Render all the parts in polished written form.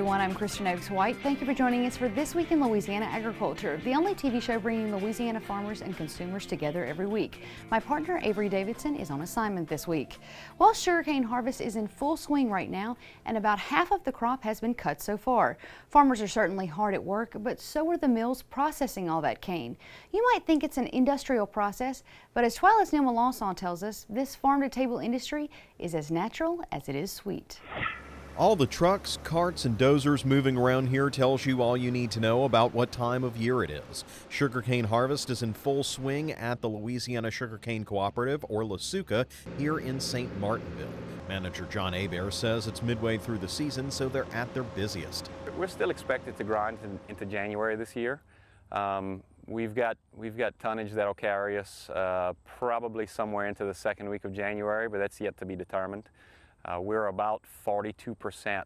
everyone, I'm Kristen Oakes-White. Thank you for joining us for This Week in Louisiana Agriculture, the only TV show bringing Louisiana farmers and consumers together every week. My partner Avery Davidson is on assignment this week. Well, sugarcane harvest is in full swing right now, and about half of the crop has been cut so far. Farmers are certainly hard at work, but so are the mills processing all that cane. You might think it's an industrial process, but as TWILA's Neil Lawson tells us, this farm-to-table industry is as natural as it is sweet. All the trucks, carts, and dozers moving around here tells you all you need to know about what time of year it is. Sugarcane harvest is in full swing at the Louisiana Sugarcane Cooperative, or LaSuca, here in St. Martinville. Manager John Hebert says it's midway through the season, so they're at their busiest. We're still expected to grind into January this year. We've got tonnage that'll carry us probably somewhere into the second week of January, but that's yet to be determined. We're about 42%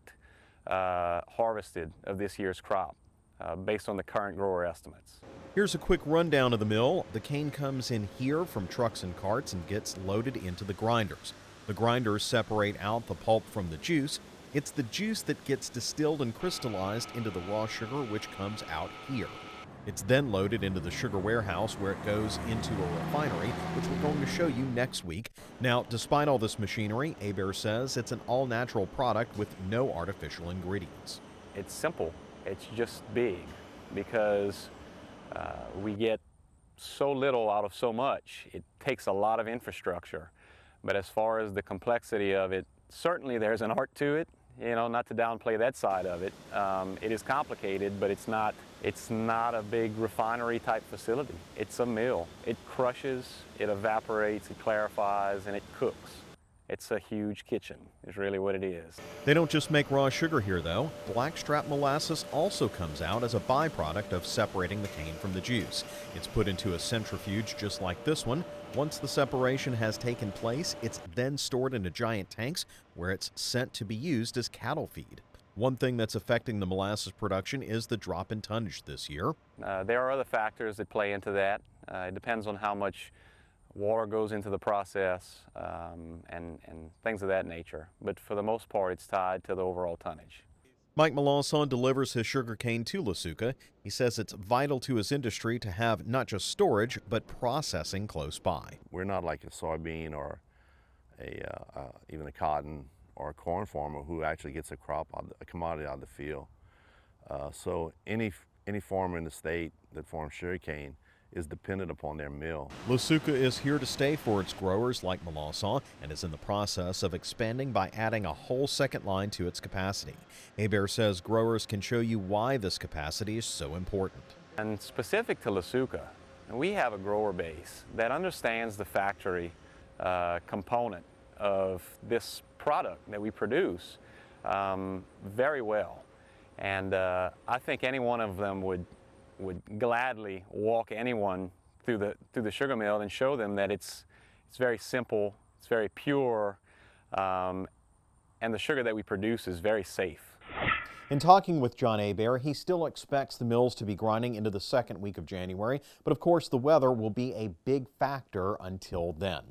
harvested of this year's crop based on the current grower estimates. Here's a quick rundown of the mill. The cane comes in here from trucks and carts and gets loaded into the grinders. The grinders separate out the pulp from the juice. It's the juice that gets distilled and crystallized into the raw sugar, which comes out here. It's then loaded into the sugar warehouse where it goes into a refinery, which we're going to show you next week. Now, despite all this machinery, Hebert says it's an all-natural product with no artificial ingredients. It's simple. It's just big because we get so little out of so much. It takes a lot of infrastructure. But as far as the complexity of it, certainly there's an art to it. You know, not to downplay that side of it. It is complicated, but it's not a big refinery type facility. It's a mill. It crushes, it evaporates, it clarifies, and it cooks. It's a huge kitchen, is really what it is. They don't just make raw sugar here, though. Blackstrap molasses also comes out as a byproduct of separating the cane from the juice. It's put into a centrifuge just like this one. Once the separation has taken place, it's then stored into giant tanks where it's sent to be used as cattle feed. One thing that's affecting the molasses production is the drop in tonnage this year. There are other factors that play into that. It depends on how much water goes into the process and things of that nature. But for the most part, it's tied to the overall tonnage. Mike Melanson delivers his sugarcane to LaSuca. He says it's vital to his industry to have not just storage, but processing close by. We're not like a soybean or even a cotton or a corn farmer who actually gets a commodity out of the field. So any farmer in the state that farms sugarcane is dependent upon their mill. LaSuca is here to stay for its growers like Melanson and is in the process of expanding by adding a whole second line to its capacity. Hebert says growers can show you why this capacity is so important. And specific to LaSuca, we have a grower base that understands the factory component of this product that we produce very well. And I think any one of them would gladly walk anyone through the sugar mill and show them that it's very simple, it's very pure, and the sugar that we produce is very safe. In talking with John Hebert, he still expects the mills to be grinding into the second week of January, but of course the weather will be a big factor until then.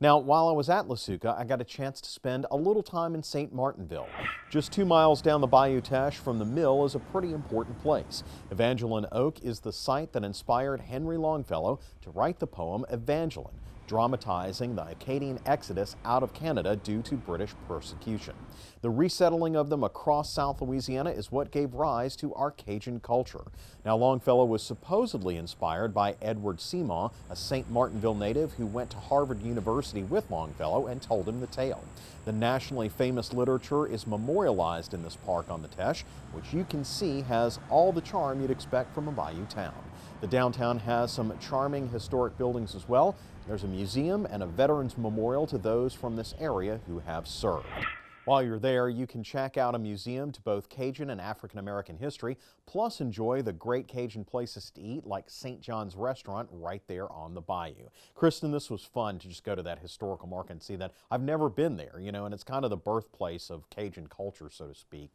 Now, while I was at LaSuca, I got a chance to spend a little time in St. Martinville. Just 2 miles down the Bayou Teche from the mill is a pretty important place. Evangeline Oak is the site that inspired Henry Longfellow to write the poem Evangeline, dramatizing the Acadian exodus out of Canada due to British persecution. The resettling of them across South Louisiana is what gave rise to our Cajun culture. Now, Longfellow was supposedly inspired by Edward Seymour, a St. Martinville native who went to Harvard University with Longfellow and told him the tale. The nationally famous literature is memorialized in this park on the Teche, which you can see has all the charm you'd expect from a bayou town. The downtown has some charming historic buildings as well. There's a museum and a veterans memorial to those from this area who have served. While you're there, you can check out a museum to both Cajun and African American history, plus enjoy the great Cajun places to eat like St. John's Restaurant right there on the bayou. Kristen, this was fun to just go to that historical market and see that. I've never been there, and it's kind of the birthplace of Cajun culture, so to speak,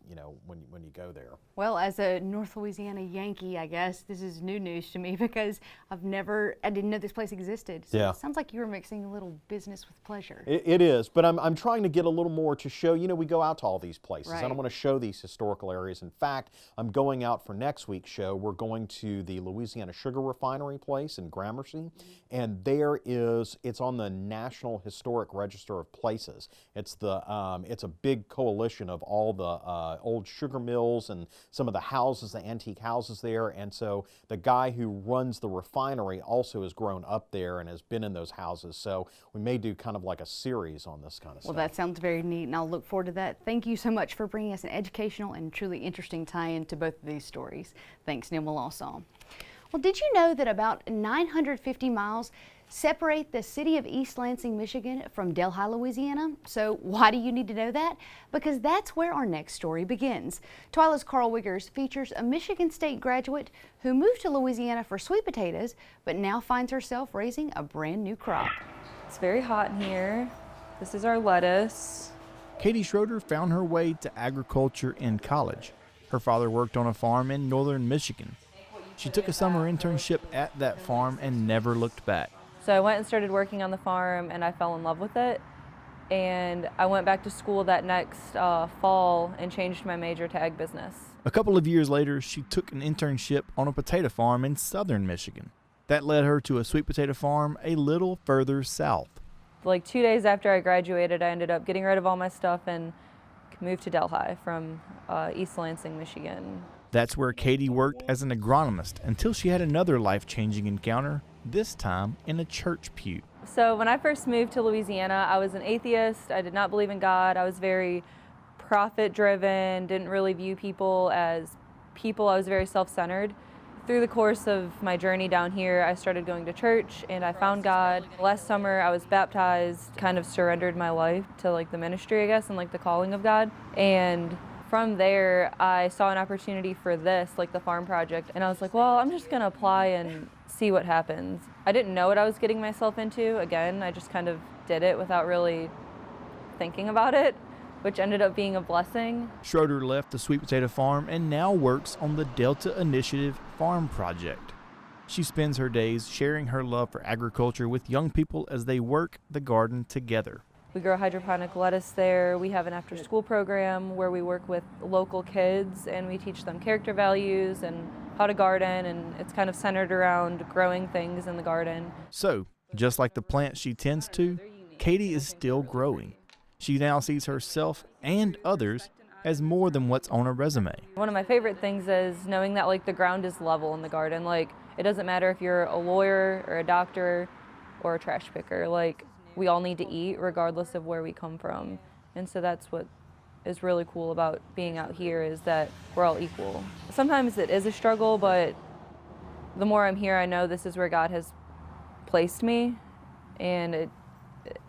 when you go there. Well, as a North Louisiana Yankee, I guess this is new news to me because I didn't know this place existed. So yeah. It sounds like you were mixing a little business with pleasure. It is, but I'm trying to get a little more to show you know, we go out to all these places. Right. And I want to show these historical areas. In fact, I'm going out for next week's show. We're going to the Louisiana Sugar Refinery place in Gramercy. And there it's on the National Historic Register of Places. It's a big coalition of all the old sugar mills and some of the houses, the antique houses there. And so the guy who runs the refinery also has grown up there and has been in those houses. So we may do kind of like a series on this kind of stuff. Well, that sounds very neat, and I'll look forward to that. Thank you so much for bringing us an educational and truly interesting tie-in to both of these stories. Thanks, Neil Melanson. Well, did you know that about 950 miles separate the city of East Lansing, Michigan from Delhi, Louisiana? So why do you need to know that? Because that's where our next story begins. TWILA's Carl Wiggers features a Michigan State graduate who moved to Louisiana for sweet potatoes, but now finds herself raising a brand new crop. It's very hot in here. This is our lettuce. Katie Schroeder found her way to agriculture in college. Her father worked on a farm in northern Michigan. She took a summer internship at that farm and never looked back. So I went and started working on the farm, and I fell in love with it. And I went back to school that next fall and changed my major to ag business. A couple of years later, she took an internship on a potato farm in southern Michigan. That led her to a sweet potato farm a little further south. Like 2 days after I graduated, I ended up getting rid of all my stuff and moved to Delhi from East Lansing, Michigan. That's where Katie worked as an agronomist until she had another life-changing encounter, this time in a church pew. So when I first moved to Louisiana, I was an atheist. I did not believe in God. I was very profit-driven, didn't really view people as people. I was very self-centered. Through the course of my journey down here, I started going to church and I found God. Last summer I was baptized, kind of surrendered my life to like the ministry, I guess, and like the calling of God. And from there, I saw an opportunity for this, like the farm project, and I was like, well, I'm just gonna apply and see what happens. I didn't know what I was getting myself into. Again, I just kind of did it without really thinking about it, which ended up being a blessing. Schroeder left the sweet potato farm and now works on the Delta Initiative Farm Project. She spends her days sharing her love for agriculture with young people as they work the garden together. We grow hydroponic lettuce there. We have an after-school program where we work with local kids and we teach them character values and how to garden, and it's kind of centered around growing things in the garden. So, just like the plants she tends to, Katie is still growing. She now sees herself and others as more than what's on a resume. One of my favorite things is knowing that like the ground is level in the garden. Like it doesn't matter if you're a lawyer or a doctor or a trash picker. Like we all need to eat regardless of where we come from. And so that's what is really cool about being out here, is that we're all equal. Sometimes it is a struggle, but the more I'm here, I know this is where God has placed me, and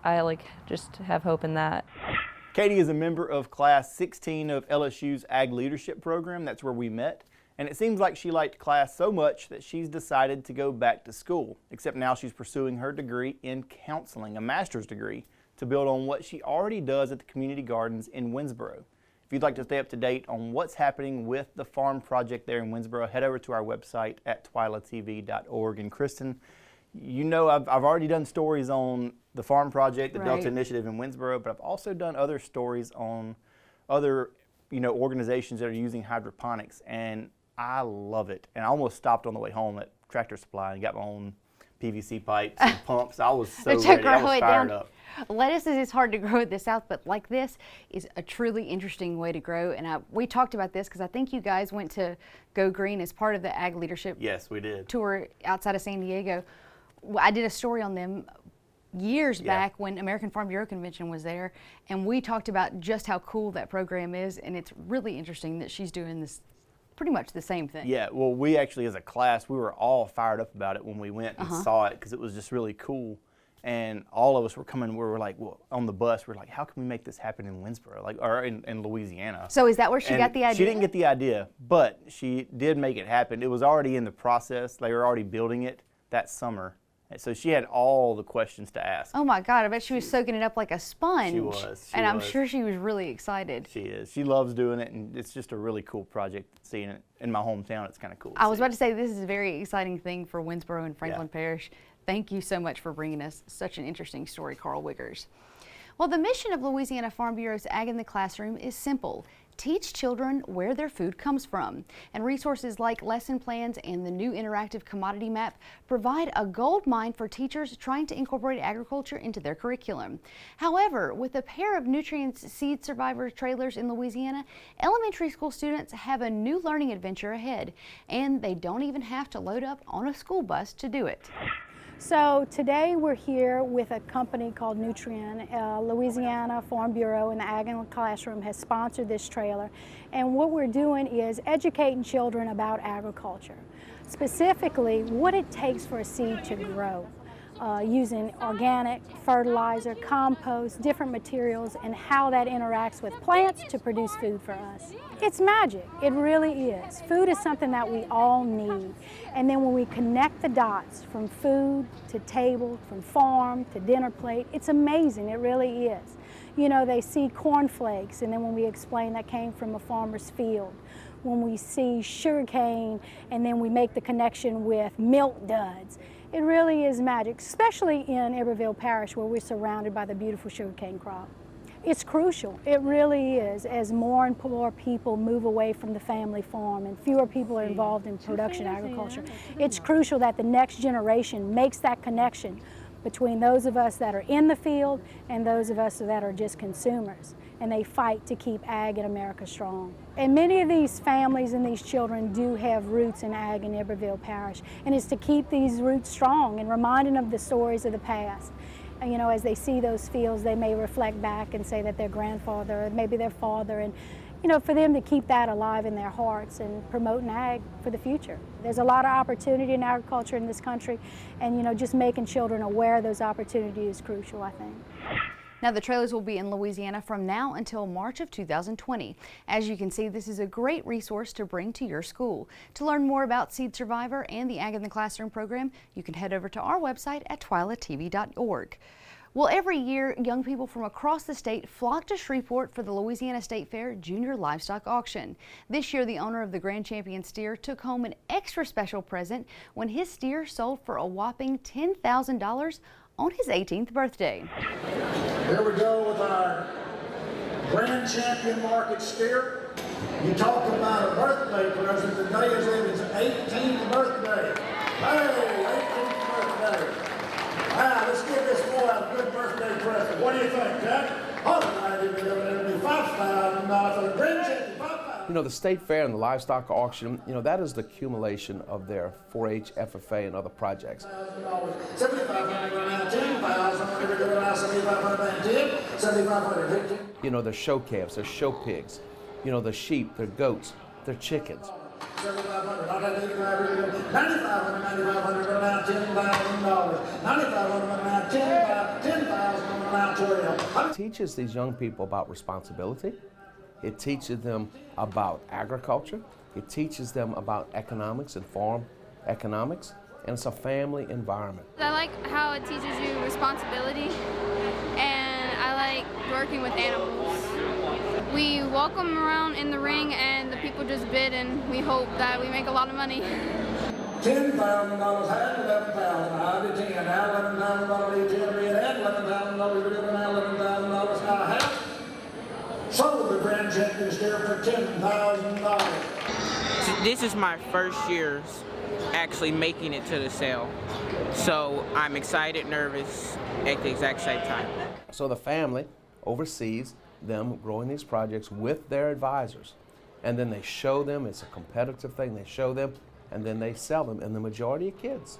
I like just have hope in that. Katie is a member of Class 16 of LSU's Ag Leadership Program. That's where we met. And it seems like she liked class so much that she's decided to go back to school, except now she's pursuing her degree in counseling, a master's degree, to build on what she already does at the community gardens in Winsboro. If you'd like to stay up to date on what's happening with the farm project there in Winsboro, head over to our website at twilatv.org. And Kristen, you know I've already done stories on the farm project, the Delta Initiative in Winsboro, but I've also done other stories on other organizations that are using hydroponics, and I love it. And I almost stopped on the way home at Tractor Supply and got my own PVC pipes and pumps. I was so ready. I was fired up. Lettuces is hard to grow at the South, but like this is a truly interesting way to grow. And we talked about this because I think you guys went to Go Green as part of the Ag Leadership Yes, we did. Tour outside of San Diego. I did a story on them years back when American Farm Bureau Convention was there, and we talked about just how cool that program is, and it's really interesting that she's doing this pretty much the same thing. Yeah, well, we actually as a class, we were all fired up about it when we went and saw it, because it was just really cool. And all of us were coming, we were like, well, on the bus, we're like, how can we make this happen in Winsboro, or in Louisiana? So is that where she got the idea? She didn't get the idea, but she did make it happen. It was already in the process. They were already building it that summer. And so she had all the questions to ask. Oh my God, I bet she was soaking it up like a sponge. She was. And I'm sure she was really excited. She is. She loves doing it, and it's just a really cool project. Seeing it in my hometown, it's kind of cool. I was about to say, this is a very exciting thing for Winsboro and Franklin Parish. Thank you so much for bringing us such an interesting story, Carl Wiggers. Well, the mission of Louisiana Farm Bureau's Ag in the Classroom is simple. Teach children where their food comes from. And resources like lesson plans and the new interactive commodity map provide a gold mine for teachers trying to incorporate agriculture into their curriculum. However, with a pair of Nutrients Seed Survivor trailers in Louisiana, elementary school students have a new learning adventure ahead, and they don't even have to load up on a school bus to do it. So today we're here with a company called Nutrien. Louisiana Farm Bureau and the Ag in the Classroom has sponsored this trailer. And what we're doing is educating children about agriculture, specifically what it takes for a seed to grow, using organic, fertilizer, compost, different materials, and how that interacts with plants to produce food for us. It's magic, it really is. Food is something that we all need. And then when we connect the dots from food to table, from farm to dinner plate, it's amazing, it really is. You know, they see cornflakes, and then when we explain that came from a farmer's field. When we see sugarcane, and then we make the connection with milk duds. It really is magic, especially in Iberville Parish where we're surrounded by the beautiful sugarcane crop. It's crucial, it really is, as more and more people move away from the family farm and fewer people are involved in production agriculture. It's crucial that the next generation makes that connection between those of us that are in the field and those of us that are just consumers. And they fight to keep ag in America strong. And many of these families and these children do have roots in ag in Iberville Parish. And it's to keep these roots strong and reminding them of the stories of the past. And, you know, as they see those fields, they may reflect back and say that their grandfather or maybe their father, and you know, for them to keep that alive in their hearts and promoting ag for the future. There's a lot of opportunity in agriculture in this country, and you know, just making children aware of those opportunities is crucial, I think. Now, the trailers will be in Louisiana from now until March of 2020. As you can see, this is a great resource to bring to your school. To learn more about Seed Survivor and the Ag in the Classroom program, you can head over to our website at twilatv.org. Well, every year, young people from across the state flock to Shreveport for the Louisiana State Fair Junior Livestock Auction. This year, the owner of the Grand Champion steer took home an extra special present when his steer sold for a whopping $10,000 on his 18th birthday. Here we go with our Grand Champion Market steer. You talk about a birthday present. Today is his 18th birthday. Hey, 18th birthday. Wow, let's give this boy a good birthday present. What do you think, Jack? Oh, it'll be $5,000 for the Grand Champion. $5,000. You know, the State Fair and the Livestock Auction, you know, that is the accumulation of their 4-H, FFA, and other projects. You know, they're show calves, they're show pigs. You know, they're sheep, they're goats, they're chickens. It teaches these young people about responsibility. It teaches them about agriculture. It teaches them about economics and farm economics. And it's a family environment. I like how it teaches you responsibility, and I like working with animals. We walk them around in the ring and the people just bid, and we hope that we make a lot of money. $10,000, had $11,000, I did 10, now $11,000, had $11,000, now $11,000, now I have sold the Grand Champion steer for $10,000. This is my first year actually making it to the sale, so I'm excited, nervous at the exact same time. So the family oversees them growing these projects with their advisors, and then they show them. It's a competitive thing. They show them, and then they sell them. And the majority of kids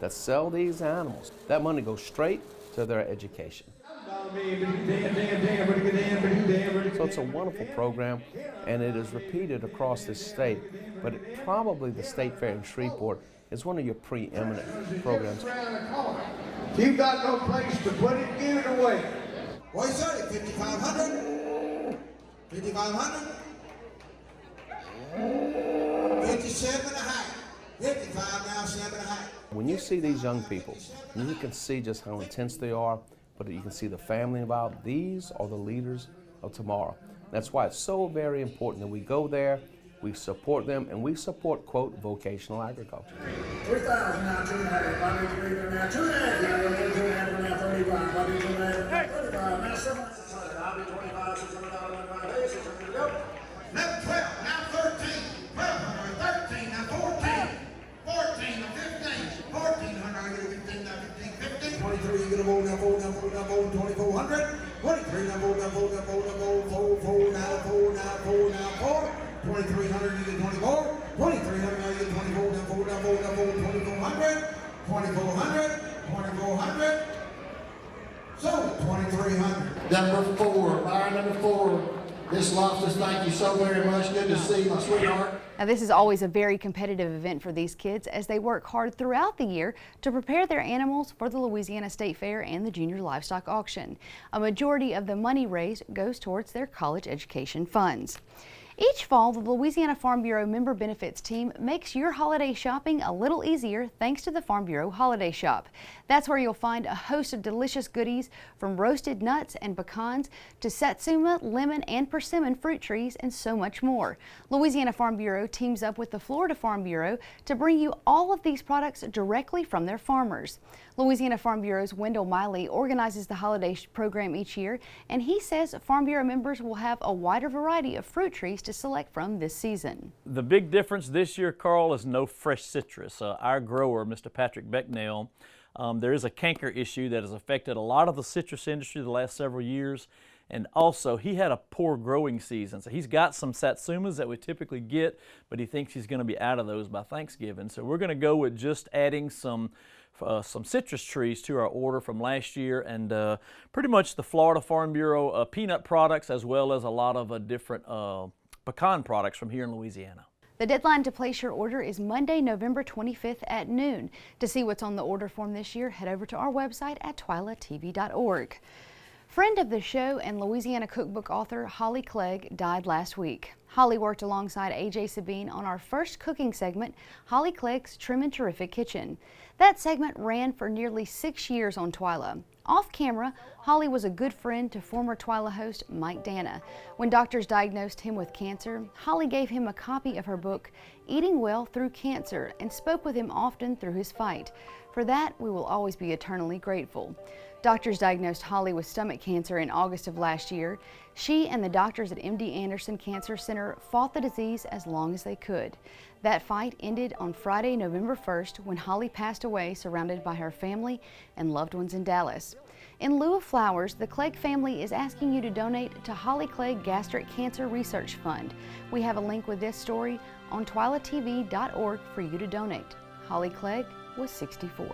that sell these animals, that money goes straight to their education. So it's a wonderful program, and it is repeated across this state, but probably the State Fair in Shreveport is one of your preeminent programs. If you've got no place to put it, give it away. What is it? 5,500? 5,500? 57 and a half. 55 now, 7 and a half. When you see these young people, you can see just how intense they are, but you can see the family involved. These are the leaders of tomorrow. That's why it's so very important that we go there, we support them, and we support, quote, vocational agriculture. 3,000 now, 2,500, now 2,500, now 2,500, now 35, now 35, now $7,600. I'll be $25, $600, $600, $600, go. Now 12, now 13, 1200, 13, now 14, 14, now 15, 1400, you get 15, now 15, 15, 23, you get a bowl, now bowl, now bowl, now bowl, 2400, 23, now bowl, now bowl, now bowl, now bowl, 4, now 4, now 4, now 4, 2300, you get 24, 2300, now you get 24, now bowl, now bowl, now bowl, 2400, 2400, 2400, so 2300. Number 4, buyer number 4. Miss Loftus, thank you so very much. Good to see you, my sweetheart. Now, this is always a very competitive event for these kids as they work hard throughout the year to prepare their animals for the Louisiana State Fair and the Junior Livestock Auction. A majority of the money raised goes towards their college education funds. Each fall, the Louisiana Farm Bureau Member Benefits team makes your holiday shopping a little easier thanks to the Farm Bureau Holiday Shop. That's where you'll find a host of delicious goodies from roasted nuts and pecans to satsuma, lemon, and persimmon fruit trees and so much more. Louisiana Farm Bureau teams up with the Florida Farm Bureau to bring you all of these products directly from their farmers. Louisiana Farm Bureau's Wendell Miley organizes the holiday program each year, and he says Farm Bureau members will have a wider variety of fruit trees to select from this season. The big difference this year, Carl, is no fresh citrus. Our grower, Mr. Patrick Becknell, there is a canker issue that has affected a lot of the citrus industry the last several years, and also he had a poor growing season. So he's got some satsumas that we typically get, but he thinks he's going to be out of those by Thanksgiving. So we're going to go with just adding some citrus trees to our order from last year, and pretty much the Florida Farm Bureau peanut products as well as a lot of different pecan products from here in Louisiana. The deadline to place your order is Monday, November 25th at noon. To see what's on the order form this year, head over to our website at twilatv.org. Friend of the show and Louisiana cookbook author Holly Clegg died last week. Holly worked alongside A.J. Sabine on our first cooking segment, Holly Clegg's Trimmin' Terrific Kitchen. That segment ran for nearly 6 years on TWILA. Off camera, Holly was a good friend to former TWILA host Mike Dana. When doctors diagnosed him with cancer, Holly gave him a copy of her book, Eating Well Through Cancer, and spoke with him often through his fight. For that, we will always be eternally grateful. Doctors diagnosed Holly with stomach cancer in August of last year. She and the doctors at MD Anderson Cancer Center fought the disease as long as they could. That fight ended on Friday, November 1st, when Holly passed away surrounded by her family and loved ones in Dallas. In lieu of flowers, the Clegg family is asking you to donate to Holly Clegg Gastric Cancer Research Fund. We have a link with this story on twilatv.org for you to donate. Holly Clegg was 64.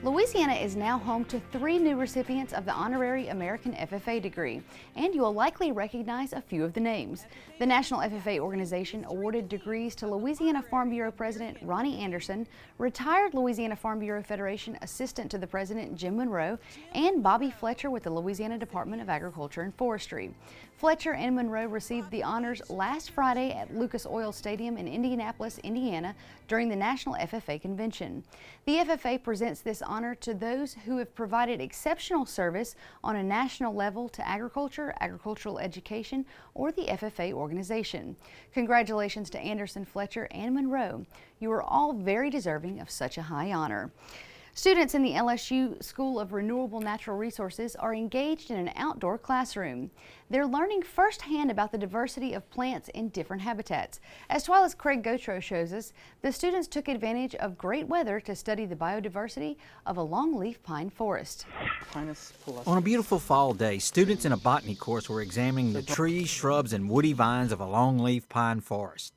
Louisiana is now home to 3 new recipients of the honorary American FFA degree, and you will likely recognize a few of the names. The National FFA organization awarded degrees to Louisiana Farm Bureau President Ronnie Anderson, retired Louisiana Farm Bureau Federation Assistant to the President Jim Monroe, and Bobby Fletcher with the Louisiana Department of Agriculture and Forestry. Fletcher and Monroe received the honors last Friday at Lucas Oil Stadium in Indianapolis, Indiana, during the National FFA Convention. The FFA presents this honor to those who have provided exceptional service on a national level to agriculture, agricultural education, or the FFA organization. Congratulations to Anderson, Fletcher, and Monroe. You are all very deserving of such a high honor. Students in the LSU School of Renewable Natural Resources are engaged in an outdoor classroom. They're learning firsthand about the diversity of plants in different habitats. As TWILA's Craig Gautreaux shows us, the students took advantage of great weather to study the biodiversity of a longleaf pine forest. On a beautiful fall day, students in a botany course were examining the trees, shrubs, and woody vines of a longleaf pine forest.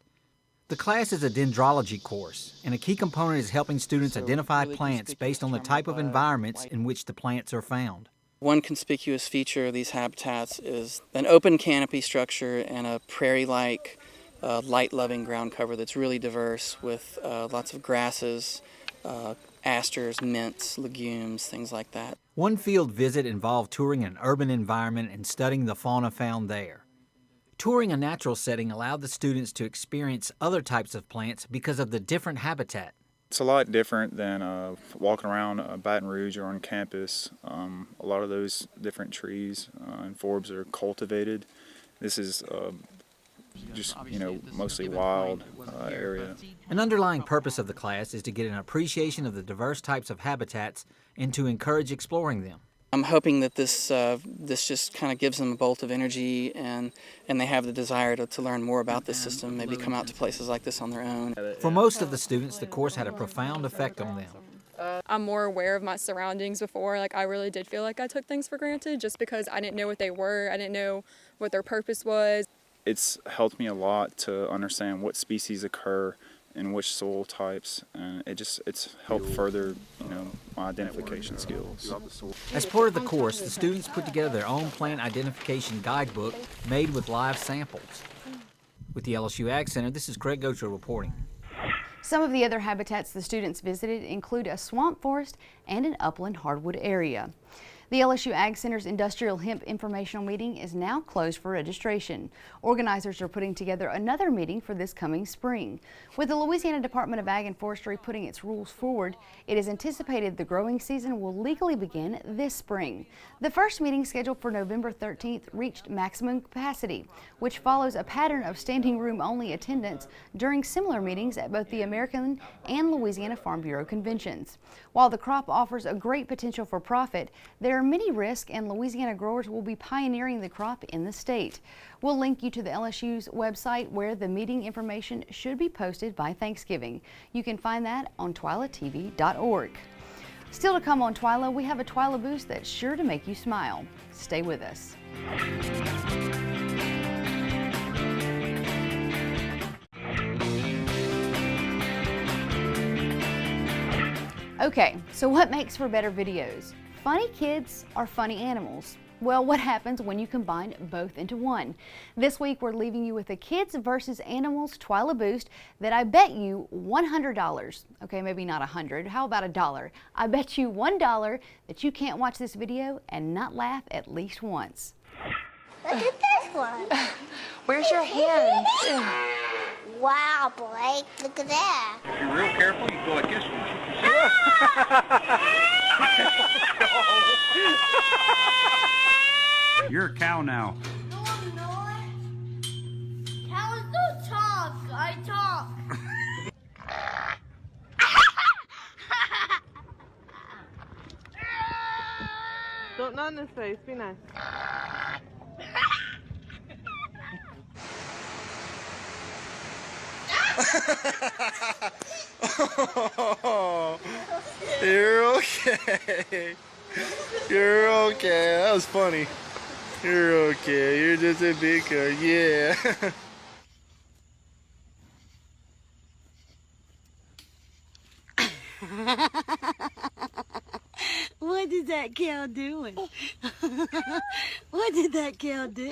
The class is a dendrology course, and a key component is helping students identify plants based on the type of environments in which the plants are found. One conspicuous feature of these habitats is an open canopy structure and a prairie-like, light-loving ground cover that's really diverse with lots of grasses, asters, mints, legumes, things like that. One field visit involved touring an urban environment and studying the fauna found there. Touring a natural setting allowed the students to experience other types of plants because of the different habitat. It's a lot different than walking around Baton Rouge or on campus. A lot of ththose different trees and forbs are cultivated. This is just, you know, mostly wild area. An underlying purpose of the class is to get an appreciation of the diverse types of habitats and to encourage exploring them. I'm hoping that this just kind of gives them a bolt of energy and they have the desire to learn more about this system, maybe come out to places like this on their own. For most of the students, the course had a profound effect on them. I'm more aware of my surroundings before. Like, I really did feel like I took things for granted just because I didn't know what they were. I didn't know what their purpose was. It's helped me a lot to understand what species occur in which soil types, and it's helped further, you know, my identification skills. As part of the course, the students put together their own plant identification guidebook made with live samples. With the LSU Ag Center, this is Craig Gocher reporting. Some of the other habitats the students visited include a swamp forest and an upland hardwood area. The LSU Ag Center's Industrial Hemp Informational Meeting is now closed for registration. Organizers are putting together another meeting for this coming spring. With the Louisiana Department of Ag and Forestry putting its rules forward, it is anticipated the growing season will legally begin this spring. The first meeting, scheduled for November 13th, reached maximum capacity, which follows a pattern of standing room only attendance during similar meetings at both the American and Louisiana Farm Bureau conventions. While the crop offers a great potential for profit, there are many risks, and Louisiana growers will be pioneering the crop in the state. We'll link you to the LSU's website where the meeting information should be posted by Thanksgiving. You can find that on TWILATV.org. Still to come on TWILA, we have a TWILA boost that's sure to make you smile. Stay with us. Okay, so what makes for better videos? Funny kids or funny animals? Well, what happens when you combine both into one? This week we're leaving you with a Kids versus Animals TWILA boost that I bet you $100. Okay, maybe not 100. How about $1? I bet you $1 that you can't watch this video and not laugh at least once. Look at this one. Where's your hand? Wow, Blake, look at that. If you're real careful, you go like this one. You're a cow now. No, I'm not. Cows don't talk. I talk. Don't nod in his face. Be nice. Oh, you're okay. You're okay. That was funny. You're okay. You're just a big girl. Yeah. What is that cow doing? What did that cow do?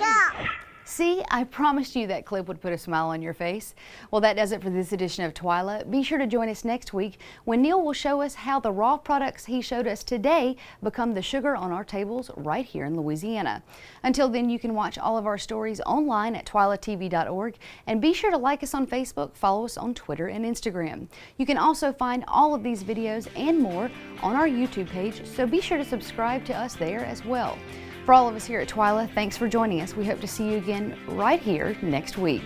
See, I promised you that clip would put a smile on your face. Well, that does it for this edition of TWILA. Be sure to join us next week when Neil will show us how the raw products he showed us today become the sugar on our tables right here in Louisiana. Until then, you can watch all of our stories online at twilatv.org, and be sure to like us on Facebook, follow us on Twitter and Instagram. You can also find all of these videos and more on our YouTube page, so be sure to subscribe to us there as well. For all of us here at TWILA, thanks for joining us. We hope to see you again right here next week.